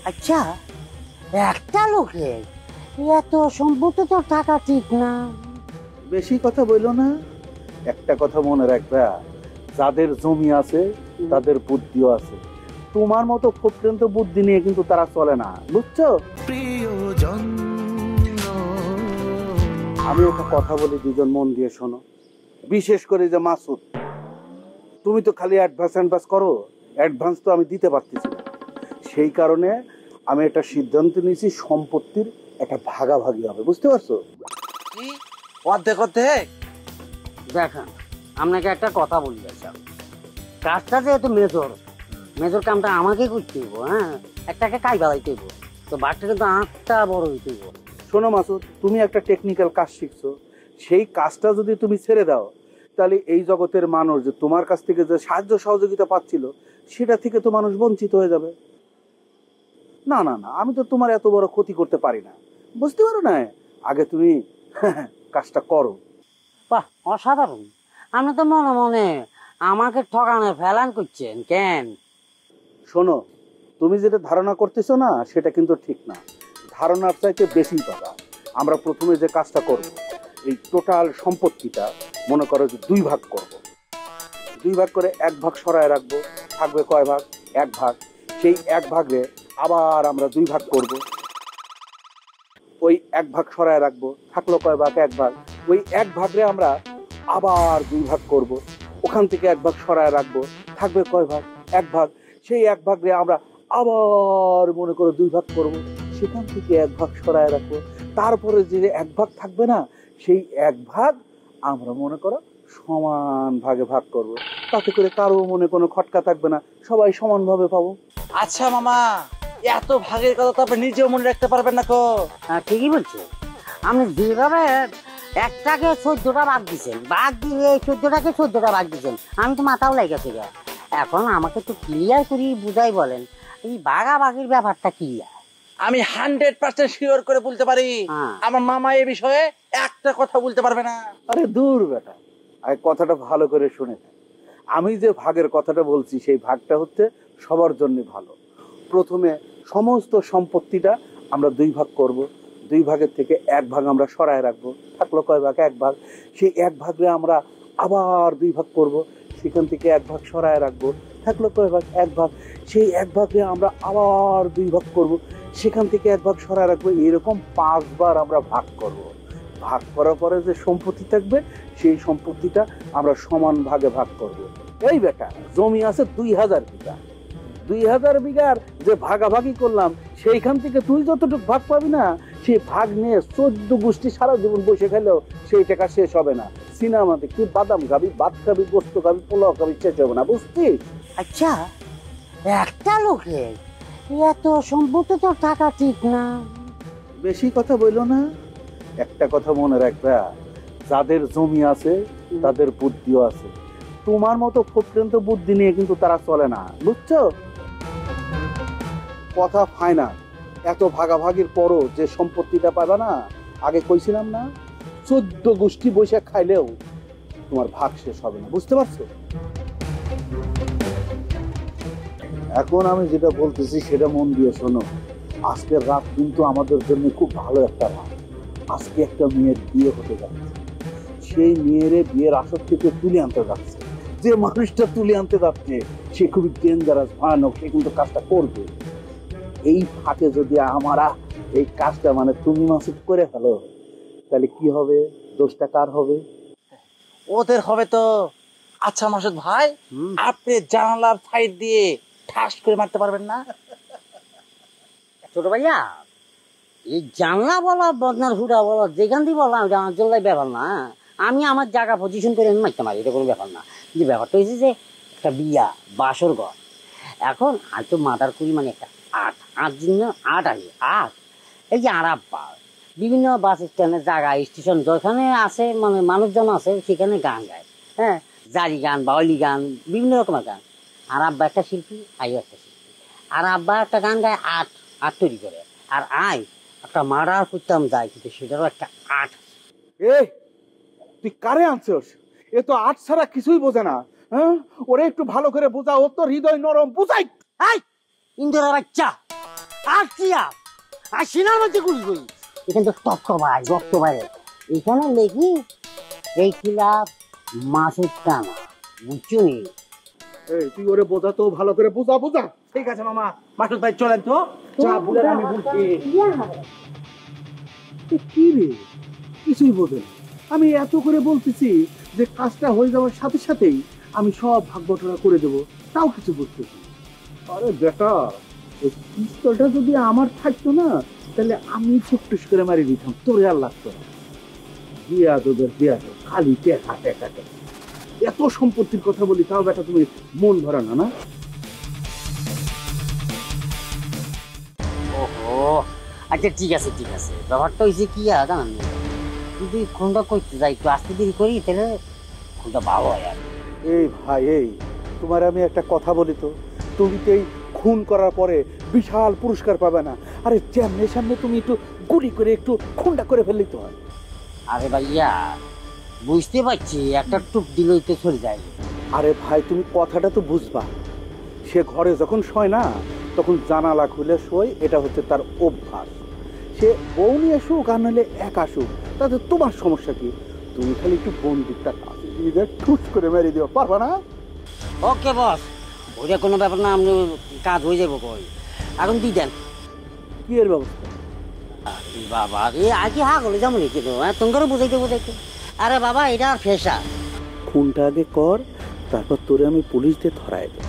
আচ্ছা, একটা লোকের এত সম্পত্তি তো টাকা ঠিক না। বেশি কথা বললো না, একটা কথা মনে রাখবা, যাদের জমি আছে তাদের বুদ্ধিও আছে। তোমার মতো ফুটন্ত বুদ্ধি নিয়ে কিন্তু তারা চলে না, বুঝছো? আমি একটা কথা বলি, দুজন মন দিয়ে শোনো। বিশেষ করে যে মাসুদ, তুমি তো খালি অ্যাডভান্স করো, অ্যাডভান্স তো আমি দিতে পারতেছি না। সেই কারণে আমি একটা সিদ্ধান্ত নিয়েছি, সম্পত্তির একটা ভাগাভাগি হবে, বুঝতে পারছো? কি অর্ধেক অর্ধেক? দেখেন, আপনাকে একটা কথা বলতে চাই, কাজটা যেহেতু মেজর কামটা আমাকে করতে হইব। হ্যাঁ, একটাকে কাজ বাড়াইতে হইব, তো বাঘটা কিন্তু আটটা বড় হইতে হইব। শোনো মাসুদ, তুমি একটা টেকনিক্যাল কাজ শিখছো, সেই কাজটা যদি তুমি ছেড়ে দাও, তাহলে এই জগতের মানুষ যে তোমার কাছ থেকে যে সাহায্য সহযোগিতা পাচ্ছিল, সেটা থেকে তো মানুষ বঞ্চিত হয়ে যাবে। না না না, আমি তো তোমার এত বড় ক্ষতি করতে পারি না, বুঝতে পারো না? আগে তুমি কাজটা করো। বাহ, অসাধারণ! আপনি তো মনে মনে আমাকে ঠকানো ফেলান করছেন কেন? শোনো, তুমি যেটা ধারণা করতেছো না, সেটা কিন্তু ঠিক না। ধারণার চাইতে বেশি পাবা। আমরা প্রথমে যে কাজটা করব, এই টোটাল সম্পত্তিটা মনে করো যে 2 ভাগ করব। 2 ভাগ করে 1 ভাগ সরায় রাখবো, থাকবে কয় ভাগ? 1 ভাগ। সেই 1 ভাগে আবার আমরা 2 ভাগ করব। ওই 1 ভাগ সরায় রাখবো, থাকলো কয় ভাগ? 1 ভাগ। ওই 1 ভাগে আমরা আবার 2 ভাগ করব। ওখান থেকে 1 ভাগ সরায় রাখবো, থাকবে কয় ভাগ? 1 ভাগ। সেই 1 ভাগে আমরা আবার মনে করো 2 ভাগ করব। সেখান থেকে 1 ভাগ সরায় রাখবো। তারপরে যে 1 ভাগ থাকবে না, সেই 1 ভাগ আমরা মনে করো সমান ভাগে ভাগ করব। তাতে করে কারো মনে কোনো খটকা থাকবে না, সবাই সমানভাবে পাবো। আচ্ছা মামা, এত ভাগের কথা তো আপনি নিজেও মনে রাখতে পারবেন না তো? হ্যাঁ, ঠিকই বলছো। আপনি যেভাবে একটাকে 14টা ভাগ দিচ্ছেন, ভাগ দিয়ে 14টাকে 14টা ভাগ দিচ্ছেন, আমি তো মাথাও লেগেছে। এখন আমাকে তো ক্লিয়ার করে বুঝাই বলেন, এই ভাগাভাগির ব্যাপারটা কি? আমি 100% শিওর করে বলতে পারি, আমার মামা এই বিষয়ে একটা কথা বলতে পারবে না। আরে দূর বেটা, আরে কথাটা ভালো করে শুনে। আমি যে ভাগের কথাটা বলছি, সেই ভাগটা হচ্ছে সবার জন্য ভালো। প্রথমে সমস্ত সম্পত্তিটা আমরা 2 ভাগ করব। 2 ভাগের থেকে 1 ভাগ আমরা সরায় রাখবো, থাকলো কয় ভাগ? 1 ভাগ। সেই 1 ভাগে আমরা আবার 2 ভাগ করব। সেখান থেকে 1 ভাগ সরায় রাখবো, থাকলো কয় ভাগ? 1 ভাগ। সেই 1 ভাগে আমরা আবার 2 ভাগ করব। সেখান থেকে 1 ভাগ সরায় রাখবো। এরকম 5 বার আমরা ভাগ করব। ভাগ করার পরে যে সম্পত্তি থাকবে, সেই সম্পত্তিটা আমরা সমান ভাগে ভাগ করব। এই বেটা, জমি আছে 2000 বিঘা। 2000 বিঘার যে ভাগাভাগি করলাম, সেইখান থেকে তুই যতটুকু ভাগ পাবি না, সেই ভাগ নিয়ে 14 গোষ্ঠী সারা জীবন বসে খেলেও সেই টাকা শেষ হবে না। সিনেমাতে কি বাদাম খাবি, ভাত খাবি, গোস্ত খাবি, পোলাও খাবি, শেষ হবে না, বুঝছিস? আচ্ছা, একটা লোকের এত সম্পত্তি তো টাকা ঠিক না। বেশি কথা বললো না, একটা কথা মনে রাখবা, যাদের জমি আছে তাদের বুদ্ধিও আছে। তোমার মতো ফুটন্ত বুদ্ধি নিয়ে কিন্তু তারা চলে না, বুঝছো? কথা ফাইনাল। এত ভাগাভাগির পরও যে সম্পত্তিটা পাবে না, আগে কইছিলাম না, 14 গোষ্ঠী বৈশাখ খাইলেও তোমার ভাগ শেষ হবে না, বুঝতে পারছো? এখন আমি যেটা বলতেছি সেটা মন দিয়ে শোনো। আজকের রাত কিন্তু আমাদের জন্য খুব ভালো একটা রাত। আজকে একটা মেয়ের বিয়ে হতে যাচ্ছে। সেই মেয়ের বিয়ের আসর থেকে তুলে আনতে যাচ্ছে। যে মানুষটা তুলে আনতে যাচ্ছে সে খুবই ডেঞ্জারাস, ভয়ানক। সে কিন্তু কাজটা করবে। এই ফাঁকে যদি আমরা এই কাজটা মানে তুমি মাসুদ করে ফেলো, তাহলে কি হবে? দোষটা কার হবে? ওদের হবে তো। আচ্ছা মাসুদ ভাই, আপনি জানালার সাইড দিয়ে ঠাস করে মারতে পারবেন না? ছোট ভাইয়া, এই জানলা বলা, বদনার হুড়া বলা, যেখান দিয়ে বললাম জানার জন্য ব্যাপার না। আমি আমার জায়গা পজিশন করে আমি মারতে পারি, এটা কোনো ব্যাপার না। যে ব্যাপারটা হয়েছে যে একটা বিয়া, বাসর ঘর। এখন হয়তো মাদার করি মানে একটা আট জন্য আট আগে এই যে আরাব্বা বিভিন্ন বাস স্ট্যান্ডের জায়গা, স্টেশন যেখানে আছে মানে মানুষজন আছে, সেখানে গান গায়। হ্যাঁ, জারি গান, বাউলি গান, বিভিন্ন রকমের গান। আরাব্বা একটা শিল্পী, আইও একটা শিল্পী। আর আব্বা একটা গান গায়, আট তৈরি করে। আর আই একটা মার্ডার করতাম যাই, কিন্তু সেটারও একটা আট। এই তুই কারে আনছস? এ তো আট ছাড়া কিছুই বোঝে না। হ্যাঁ, ওরে একটু ভালো করে বোঝা, ও তো হৃদয় নরম, বুঝাই। ইন্দোরের বাচ্চা, থাকছি আর সিনার মধ্যে গুলি করি এখানে তো তত্ত্ব ভাই রক্ত বাইরে এখানে লেখি এই ক্লাব মাসুদ টানা বুঝছো নি? এই তুই ওরে বোঝা তো ভালো করে বোঝা বোঝা। ঠিক আছে মামা, মাসুদ ভাই চলেন তো, যা বলেন আমি বলছি। কি রে, কিছুই বোঝে না। আমি এত করে বলতেছি যে কাজটা হয়ে যাওয়ার সাথে সাথেই আমি সব ভাগ বটরা করে দেব, তাও কিছু বুঝতেছি। আরে বেটা, ওই পিস্তলটা যদি আমার থাকতো না তাহলে আমি ফুটটুস করে মারি দিতাম, তোরে আর লাগতো না। বিয়াদবের বিয়াদব, খালি টেকা টেকা টেকা। এত সম্পত্তির কথা বলি তাও বেটা তুমি মন ভরা না না? ওহো আচ্ছা ঠিক আছে ঠিক আছে, ব্যাপারটা হয়েছে কি জানান যদি খুনটা করতে যাই একটু আস্তে দেরি করি তাহলে খুনটা ভালো হয় আর এই ভাই, এই তোমার আমি একটা কথা বলি তো, তুমি তো এই খুন করার পরে বিশাল পুরস্কার পাবে না। আরে যেমনে সামনে তুমি একটু গুলি করে একটু খুনটা করে ফেললি তো হয়। আরে ভাইয়া বুঝতে পারছি একটা টুক দিলেই তো চলে যায়। আরে ভাই, তুমি কথাটা তো বুঝবা। সে ঘরে যখন শোয় না তখন জানালা খুলে শোয়, এটা হচ্ছে তার অভ্যাস। সে বউ নিয়ে শুক আর নাহলে একা শুক, তাতে তোমার সমস্যা কি? তুমি খালি একটু বন্দুকটা কাছে দিয়ে দিয়ে ঠুস করে মেরে দিও, পারবা না? ওকে বস, ওইটা কোনো ব্যাপার না, আপনি কাজ হয়ে যাবো কই এখন দিয়ে দেন। কি এর ব্যবস্থা? আরে বাবা রে আগে হা গলে যেমন কিন্তু তোমাকে বুঝাইতে বুঝাইতে, আরে বাবা এটা আর ফেসা। খুনটা আগে কর, তারপর তোরে আমি পুলিশ দিয়ে ধরাই দেব।